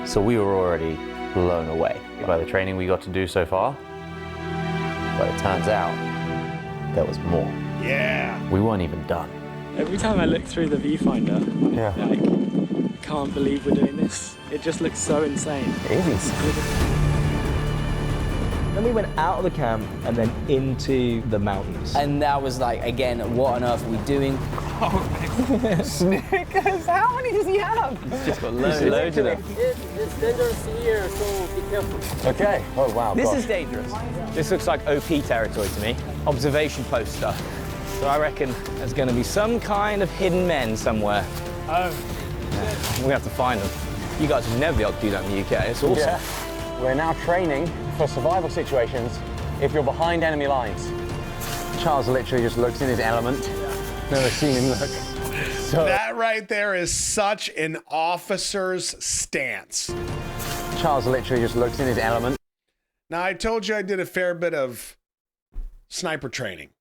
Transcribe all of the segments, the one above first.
So we were already blown away by the training we got to do so far. But it turns out there was more. Yeah. We weren't even done. Every time I look through the viewfinder, like, can't believe we're doing this. It just looks so insane. It is insane. Then we went out of the camp and then into the mountains. And that was like, again, what on earth are we doing? Snickers? How many does he have? He's just got loads of them. It's dangerous here, so be careful. Okay. Oh, wow. This is dangerous. This looks like OP territory to me. Observation post stuff. So I reckon there's going to be some kind of hidden men somewhere. Oh. Yeah. We're going to have to find them. You guys would never be able to do that in the UK. It's awesome. Yeah. We're now training for survival situations if you're behind enemy lines. Charles literally just looks in his element. Never seen him look. So That right there is such an officer's stance. Charles literally just looks in his element. Now, I told you I did a fair bit of sniper training.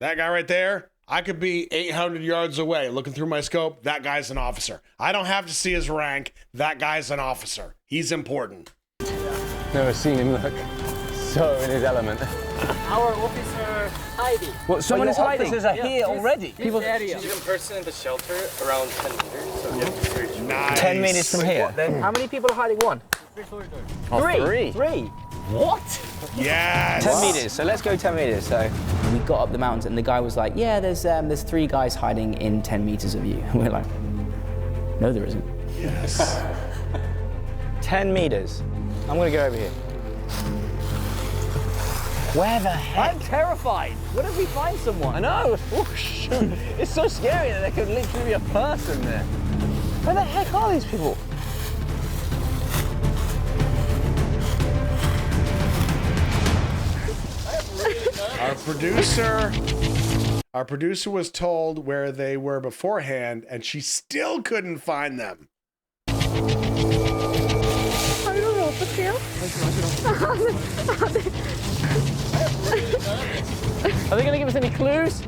That guy right there, I could be 800 yards away looking through my scope. That guy's an officer. I don't have to see his rank. That guy's an officer. He's important. Never seen him look so in his element. Our officer hiding. What, someone is hiding? Officers are here already. People area. There's a person in the shelter around 10 meters, so you have to search. Nice. 10 meters from here. How many people are hiding? One? Three. What? Yes. 10 meters, so let's go 10 meters. So We got up the mountains and the guy was like, yeah, there's 3 guys hiding in 10 meters of you. And we're like, no, there isn't. Yes. 10 meters. I'm going to go over here. Where the heck? I'm terrified. What if we find someone? I know. Oh, shoot. It's so scary that there could literally be a person there. Where the heck are these people? Our producer was told where they were beforehand, and she still couldn't find them. Har du råd på scale? Are they going to give us any clues?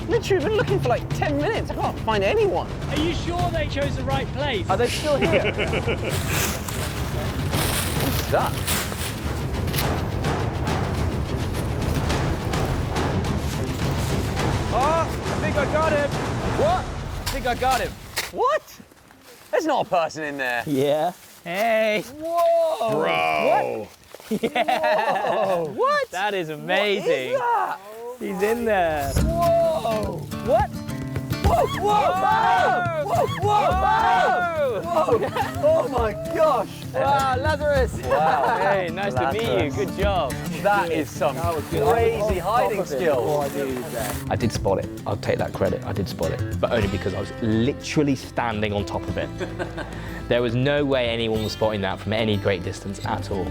Literally, we've been looking for like 10 minutes. I can't find anyone. Are you sure they chose the right place? Are they still here? What's that? Oh, I think I got him. What? I think I got him. What? There's not a person in there. Yeah. Hey. Whoa! Bro. Yeah. What? That is amazing. What is that? He's in there. Whoa! What? Whoa! Whoa! Whoa! Whoa! Whoa! Oh my gosh! Wow, Lazarus! Wow. Hey, nice to meet you. Good job. That is some crazy hiding skills. I did spot it. I'll take that credit. I did spot it, but only because I was literally standing on top of it. There was no way anyone was spotting that from any great distance at all.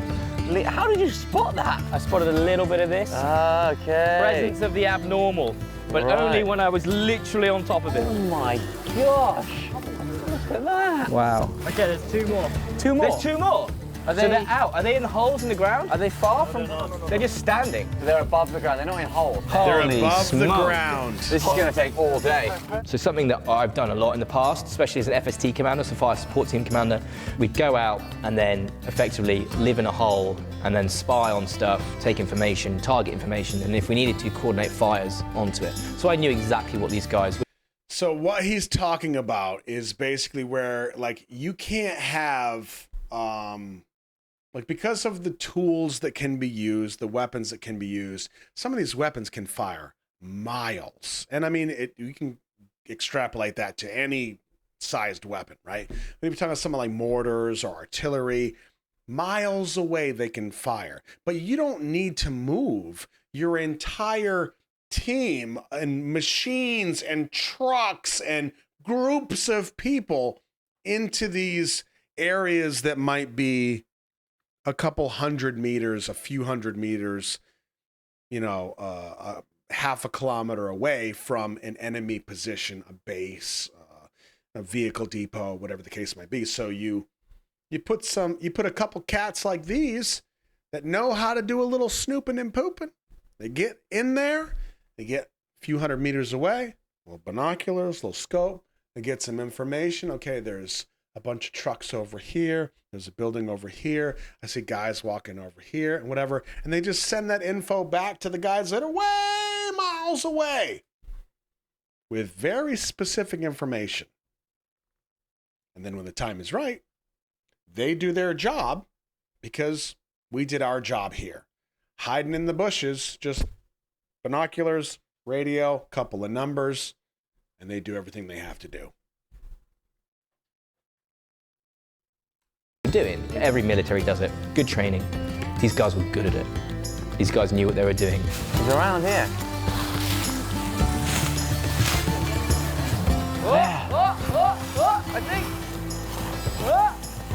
How did you spot that? I spotted a little bit of this. Okay. Presence of the abnormal, but Right. only when I was literally on top of it. Oh my gosh! Look at that! Wow. Okay, there's 2 more. 2 more. There's 2 more. Are So they're out. Are they in holes in the ground? Are they far from? They're just standing. They're above the ground. They're not in holes. They're Holy above the smoke. ground. This is going to take all day. So something that I've done a lot in the past, especially as an FST commander, so fire support team commander, we'd go out and then effectively live in a hole and then spy on stuff, take information, target information, and if we needed to, coordinate fires onto it. So I knew exactly what these guys were. So what he's talking about is basically where, like, you can't have, like, because of the tools that can be used, the weapons that can be used, some of these weapons can fire miles. And I mean, you can extrapolate that to any sized weapon, right? But if you're talking about something like mortars or artillery, miles away they can fire. But you don't need to move your entire team and machines and trucks and groups of people into these areas that might be a couple hundred meters, a few hundred meters, you know, half a kilometer away from an enemy position, a base, a vehicle depot, whatever the case might be. So you put a couple cats like these that know how to do a little snooping and pooping. They get in there, they get a few hundred meters away, little binoculars, little scope, they get some information. Okay, there's a bunch of trucks over here. There's a building over here. I see guys walking over here and whatever. And they just send that info back to the guys that are way miles away with very specific information. And then when the time is right, they do their job because we did our job here. Hiding in the bushes, just binoculars, radio, couple of numbers, and they do everything they have to do. Doing. Every military does it. Good training. These guys were good at it. These guys knew what they were doing. He's around here. I think.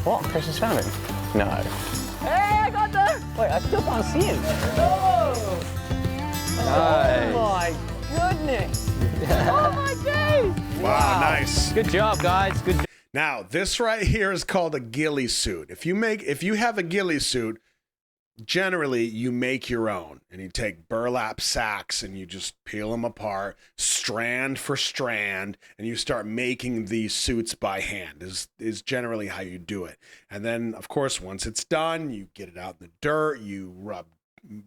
What? Chris has found him? No. Hey, I got there. Wait, I still can't see him. Oh, Nice. My goodness. oh my days. Wow, nice. Good job, guys. Good job. Now, this right here is called a ghillie suit. If you have a ghillie suit, generally you make your own, and you take burlap sacks and you just peel them apart, strand for strand, and you start making these suits by hand is generally how you do it. And then, of course, once it's done, you get it out in the dirt, you rub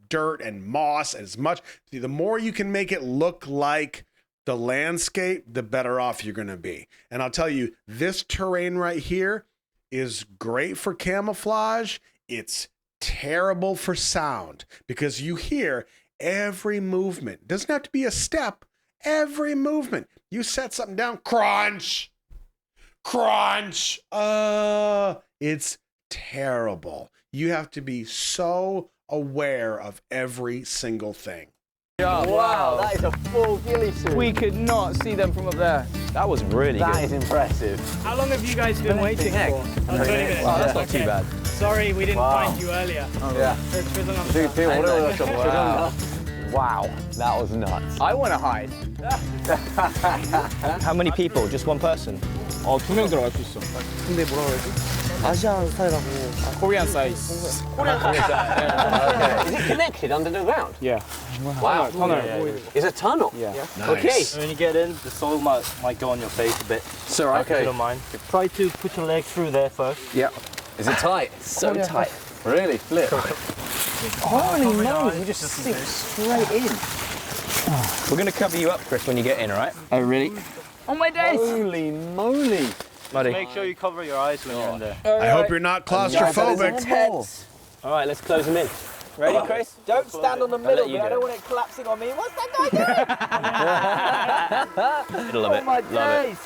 dirt and moss as much. The more you can make it look like the landscape, the better off you're going to be. And I'll tell you, this terrain right here is great for camouflage. It's terrible for sound because you hear every movement. It doesn't have to be a step. Every movement. You set something down, crunch, crunch. It's terrible. You have to be so aware of every single thing. Wow, that is a full ghillie suit. We could not see them from up there. That was really good. That is impressive. How long have you guys been waiting Heck. for? 20 minutes. Wow, that's not too bad. Sorry, we didn't Wow. find you earlier. Yeah. Wow. Wow, that was nuts. I want to hide. How many people? Just one person? 2명 들어갈 수 있어. 근데 뭐라 그러지? 아시안 스타일하고. Korean size. Okay. Is it connected under the ground? Yeah. Wow. Tunnel. It's a tunnel? Yeah. Okay. When you get in, the soil might go on your face a bit. It's all right. If you don't mind. Try to put your leg through there first. Yeah. Is it tight? So tight. Really? Flip. Holy moly, you just sink straight in. We're going to cover you up, Chris, when you get in, all right? Oh, really? Oh my days. Holy moly. Muddy. Make sure you cover your eyes when you're in there. I hope you're not claustrophobic. All right, let's close them in. Ready, Chris? Don't stand on the middle, but I don't want it collapsing on me. What's that guy doing? It'll love it. Oh my Love days.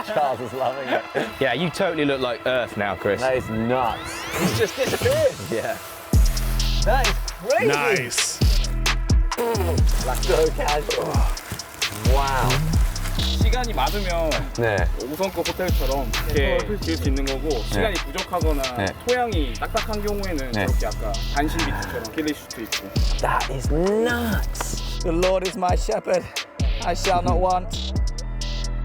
Charles is loving it. it. Yeah, you totally look like Earth now, Chris. That is nuts. He's just disappeared. Yeah. That is crazy. Nice. So casual. Wow. 시간이 많으면 네. 5성급 호텔처럼 이렇게 지을 수 있는 거고 시간이 부족하거나 네. 토양이 딱딱한 경우에는 네. 저렇게 아까 단신 비트처럼 길릴 수도 있고. That is nuts. The Lord is my shepherd. I shall not want.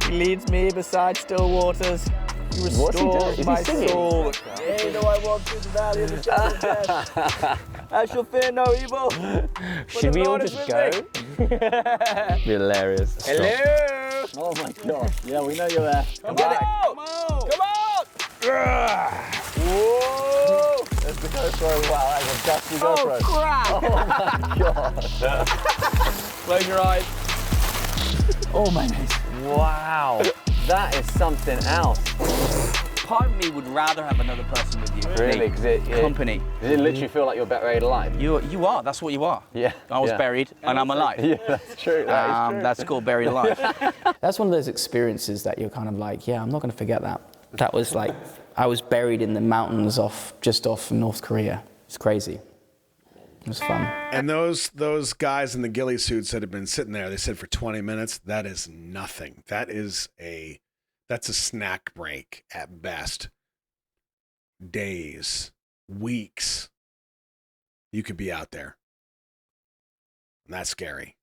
He leads me beside still waters. He What's he doing? restores Is he my singing? soul. Yea, though I walk through the valley of the shadow of death, I shall fear no evil. Should we all Lord is just with go? Be hilarious. Hello. Oh my god. Yeah, we know you're there. Come on! Come on! Whoa! That's the GoPro. Wow, that's a dusty GoPro. Crap! Oh my god. Close your eyes. Oh my days. Wow. That is something else. Part of me would rather have another person with you. Really? Because it Company. Does it literally feel like you're buried alive? You are. That's what you are. Yeah. I was yeah. buried and I'm alive. Yeah, that's true. That is true. That's called buried alive. That's one of those experiences that you're kind of like, yeah, I'm not going to forget that. That was like, I was buried in the mountains just off North Korea. It's crazy. It was fun. And those guys in the ghillie suits that have been sitting there, they said for 20 minutes, that is nothing. That's a snack break at best. Days, weeks, you could be out there. And that's scary.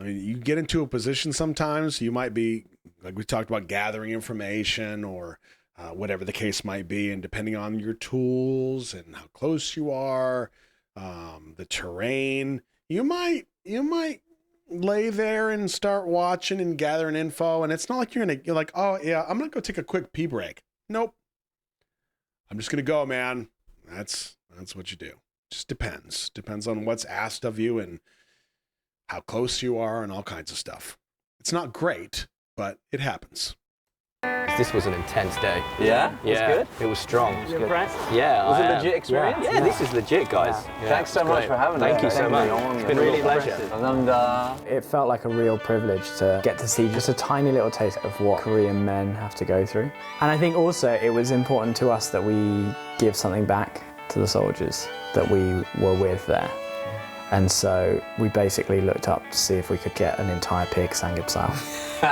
I mean, you get into a position sometimes, you might be, like we talked about, gathering information or whatever the case might be, and depending on your tools and how close you are, the terrain, you might lay there and start watching and gathering info. And it's not like you're like, oh yeah, I'm gonna go take a quick pee break. Nope. I'm just gonna go, man. That's what you do. Just depends. Depends on what's asked of you and how close you are and all kinds of stuff. It's not great, but it happens. This was an intense day. Yeah? Yeah. It was good? It was strong. It was good. Impressed? Yeah. Was I it am. legit experience? Yeah, this is legit, guys. Yeah. Thanks so much for having us. Thank you so much. It's been a real pleasure. And It felt like a real privilege to get to see just a tiny little taste of what Korean men have to go through. And I think also it was important to us that we give something back to the soldiers that we were with there. And so we basically looked up to see if we could get an entire pig samgyeopsal. So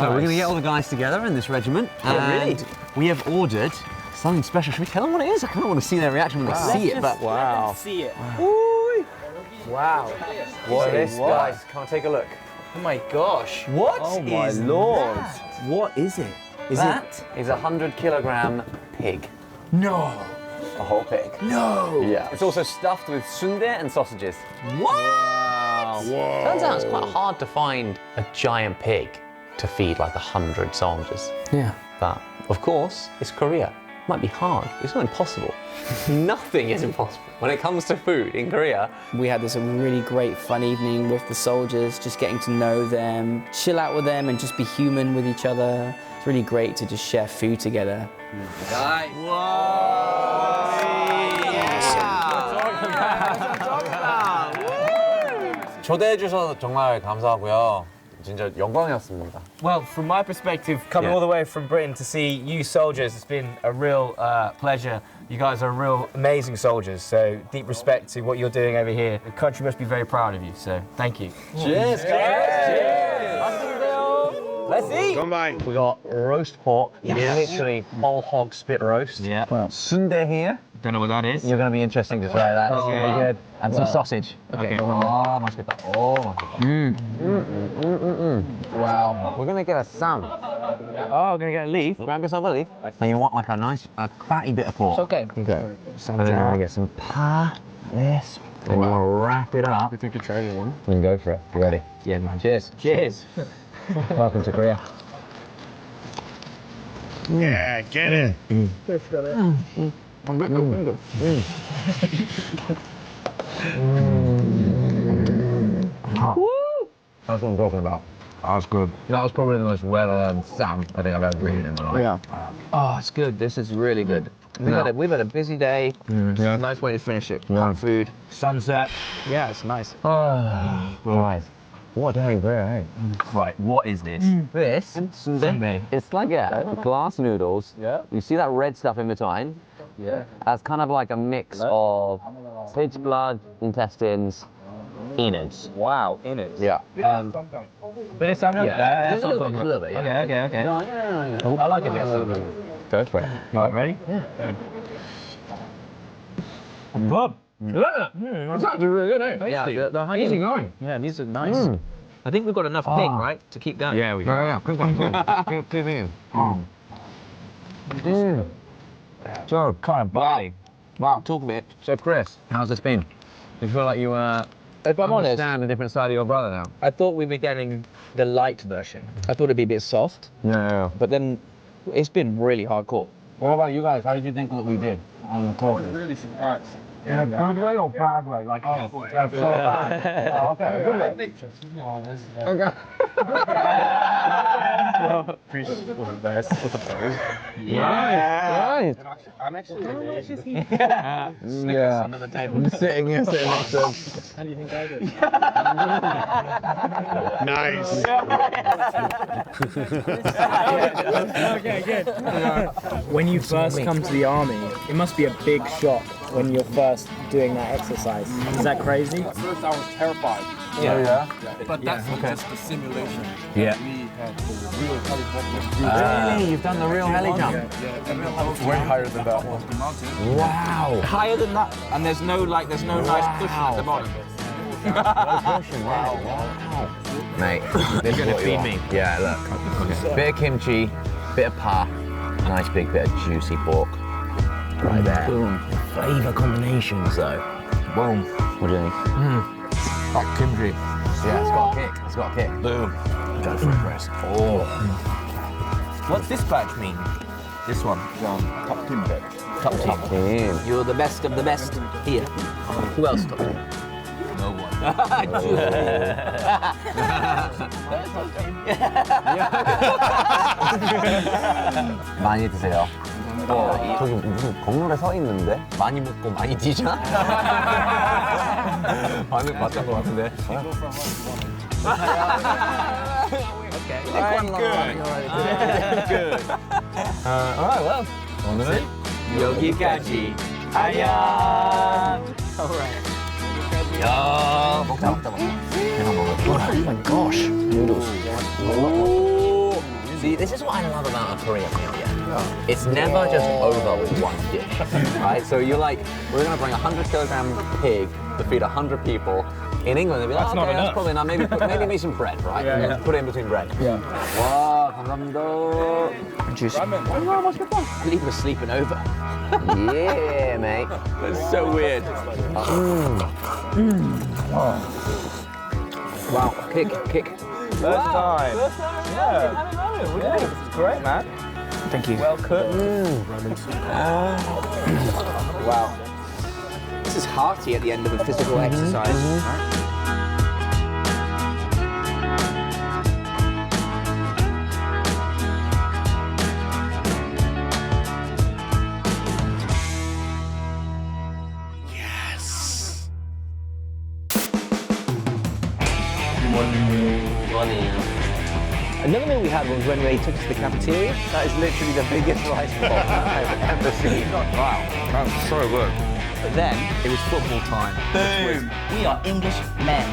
we're going to get all the guys together in this regiment. And we have ordered something special. Should we tell them what it is? I kind of want to see their reaction when they see it. But Wow. See it. wow. What is this, guys? Come and take a look. Oh my gosh. What Oh is my lord. that? What is it? That is a 100-kilogram pig. No. A whole pig. No. Yeah. It's also stuffed with sundae and sausages. Wow. Whoa. Turns out it's quite hard to find a giant pig to feed like 100 soldiers. Yeah. But of course, it's Korea. It might be hard. It's not impossible. Nothing is impossible when it comes to food in Korea. We had this really great fun evening with the soldiers, just getting to know them, chill out with them and just be human with each other. It's really great to just share food together. Guys. 초대해 주셔서 정말 감사하고요. 진짜 영광이었습니다. Well, from my perspective, coming all the way from Britain to see you soldiers, it's been a real pleasure. You guys are real amazing soldiers, so deep respect to what you're doing over here. The country must be very proud of you, so thank you. Cheers, guys. Cheers. Let's eat. Come by. We got roast pork, literally whole hog spit roast. Yeah. Well, sundae here. Don't know what that is. You're going to be interesting to try that. It's really good. And some sausage. Okay. Oh, 맛있겠다. Oh. Wow. We're going to get a sam. Oh, I'm gonna get a leaf. Grab yourself a leaf. And you want like a nice, fatty bit of pork. It's okay. Okay. And then we're going to get some pa. This. And you want to wrap it up. You think you're trying one? We can go for it. You ready? Yeah, man. Cheers. Cheers. Welcome to Korea. Yeah, get it. That's what I'm talking about. That was good. That was probably the most well-earned sam I think I've ever eaten in my life. Yeah. Oh, it's good. This is really good. We've had a busy day. Yeah. Nice way to finish it. Yeah. Food. Sunset. Yeah, it's nice. Right. What a day, eh? Right, what is this? This sundae. It's like glass noodles. Yeah. You see that red stuff in between? Yeah. That's kind of like a mix of pig's blood, intestines, innards. Wow, innards. Yeah. But it's something. Yeah, that's not a little bit. Yeah. Okay. I like it. Go for it. All right, ready? Yeah. Bob. That's actually really good, eh? Yeah, the honey. Easy going. Yeah, these are nice. I think we've got enough pig, right, to keep going. Yeah, we got. Yeah, quick one. Keep in. So, kind of body. Wow, talk a bit. So, Chris, how's this been? Do you feel like you If I'm honest, understand a different side of your brother now? I thought we'd be getting the light version. I thought it'd be a bit soft, Yeah. but then it's been really hardcore. What about you guys? How did you think that we did on the course? Really surprised. Yeah, good way or bad way? Like, oh, that's so bad. Oh, okay, good way. Okay. Chris was the best. Was the first. Yeah. I'm actually amazed. Yeah. Under the table. I'm sitting here, sitting next to him. How do you think I did? Nice. Okay, good. When you first come to the army, it must be a big shock when you're first doing that exercise. Is that crazy? At first I was terrified. Yeah. But that's just the simulation. Yeah. We had the real helicopter. Really? You've done the real heli jump? Yeah. Way higher than that one. The mountain. Wow. Higher than that, and there's no nice cushion at the bottom. Wow. Mate, this is what you want. me. Yeah, look. Okay. Bit of kimchi, bit of pa, nice big bit of juicy pork. Right there. Boom. Flavour combinations though. Boom. What do you think? Oh, kimchi. Yeah, it's got a kick. It's got a kick. Boom. Go for it, Chris. Oh. What's this badge mean? This one. Top team badge. Top team. You're the best of the best here. Who else top team? No one. 많이 드세요. 저기 무슨 건물에 서 있는데? 많이 먹고 많이 뛰자? 반응 맞던 것 같은데. Good. Alright, well. 오늘은 여기까지. 아야. 야, 먹자. 내가 먹어. Oh my gosh. Noodles. See, this is what I love about a Korean meal, yeah. It's never just over with one dish, right? So you're like, we're gonna bring a 100-kilogram pig to feed 100 people. In England, they'd be like, okay, that's probably enough. Maybe make some bread, right? Yeah. Put it in between bread. Yeah. 와, 감사합니다. Juicy. I believe we're sleeping over. Yeah, mate. That's so weird. Wow, kick. First time. Yeah. We did it. It's great, man. Thank you. Well cooked. Wow. This is hearty at the end of a physical exercise. Right? Yes. Another meal we had was when they took us to the cafeteria. That is literally the biggest rice bowl I've ever seen. Wow, that's so good. But then it was football time. Boom! We are Englishmen.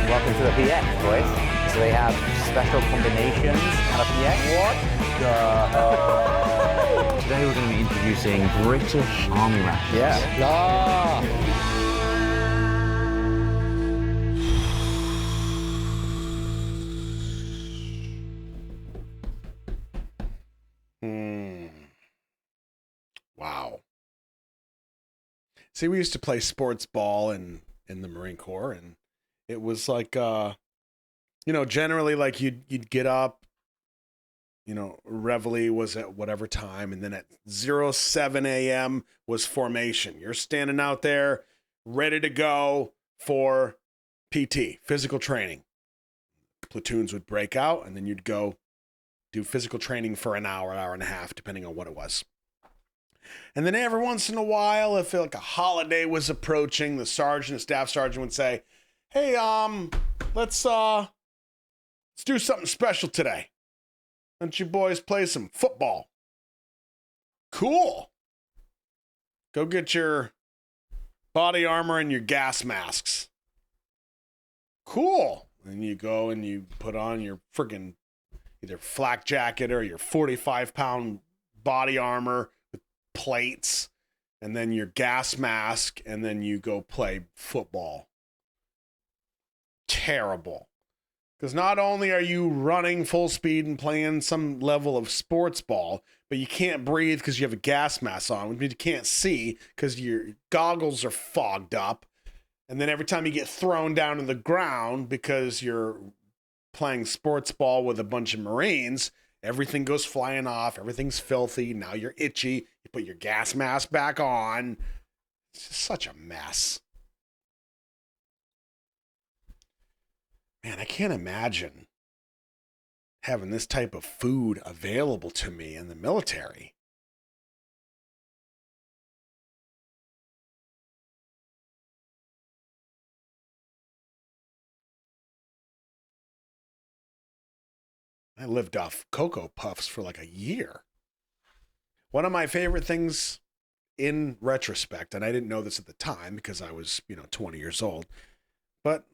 Welcome to the PX, boys. So they have special combinations at a PX. What? Today we're going to be introducing British Army rations. Yeah. Wow. See, we used to play sports ball in the Marine Corps, and it was like, generally like you'd get up, reveille was at whatever time, and then at 07 a.m. was formation. You're standing out there ready to go for PT, physical training. Platoons would break out, and then you'd go do physical training for an hour and a half, depending on what it was. And then every once in a while, if like a holiday was approaching, the sergeant, the staff sergeant would say, "Hey, let's do something special today. Why don't you boys play some football?" Cool. Go get your body armor and your gas masks. Cool. And you go and you put on your friggin' either flak jacket or your 45-pound body armor with plates, and then your gas mask, and then you go play football. Terrible. Because not only are you running full speed and playing some level of sports ball, but you can't breathe because you have a gas mask on, which means you can't see because your goggles are fogged up. And then every time you get thrown down to the ground because you're playing sports ball with a bunch of Marines, everything goes flying off. Everything's filthy. Now you're itchy. You put your gas mask back on. It's just such a mess. Man, I can't imagine having this type of food available to me in the military. I lived off Cocoa Puffs for like a year. One of my favorite things in retrospect, and I didn't know this at the time because I was, 20 years old, but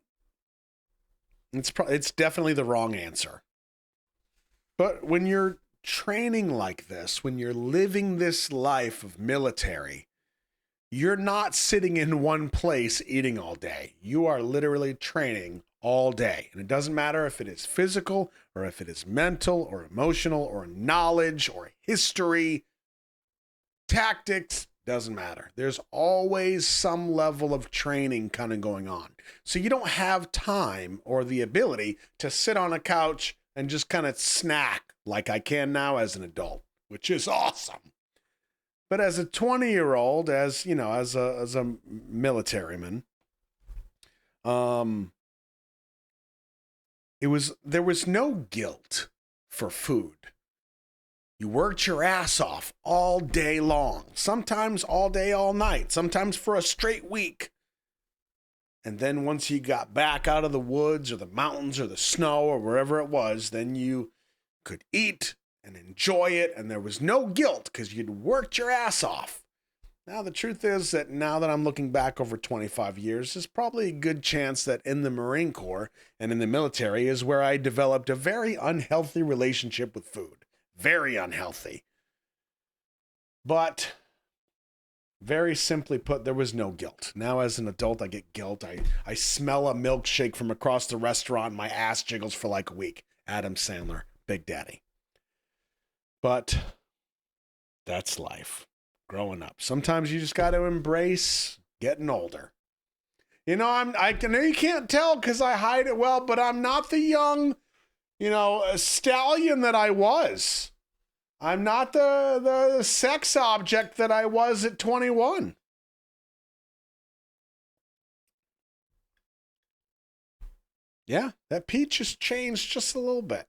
it's definitely the wrong answer. But when you're training like this, when you're living this life of military, you're not sitting in one place eating all day. You are literally training all day. And it doesn't matter if it is physical or if it is mental or emotional or knowledge or history, tactics, doesn't matter. There's always some level of training kind of going on. So you don't have time or the ability to sit on a couch and just kind of snack like I can now as an adult, which is awesome. But as a 20-year-old, as you know, as a militaryman, there was no guilt for food. You worked your ass off all day long, sometimes all day, all night, sometimes for a straight week. And then once you got back out of the woods or the mountains or the snow or wherever it was, then you could eat and enjoy it. And there was no guilt because you'd worked your ass off. Now, the truth is that now that I'm looking back over 25 years, there's probably a good chance that in the Marine Corps and in the military is where I developed a very unhealthy relationship with food. Very unhealthy. But very simply put, there was no guilt. Now as an adult, I get guilt. I smell a milkshake from across the restaurant and my ass jiggles for like a week. Adam Sandler, Big Daddy. But that's life. Growing up. Sometimes you just got to embrace getting older. You know, I know you can't tell because I hide it well, but I'm not the young, stallion that I was. I'm not the sex object that I was at 21. Yeah, that peach has changed just a little bit.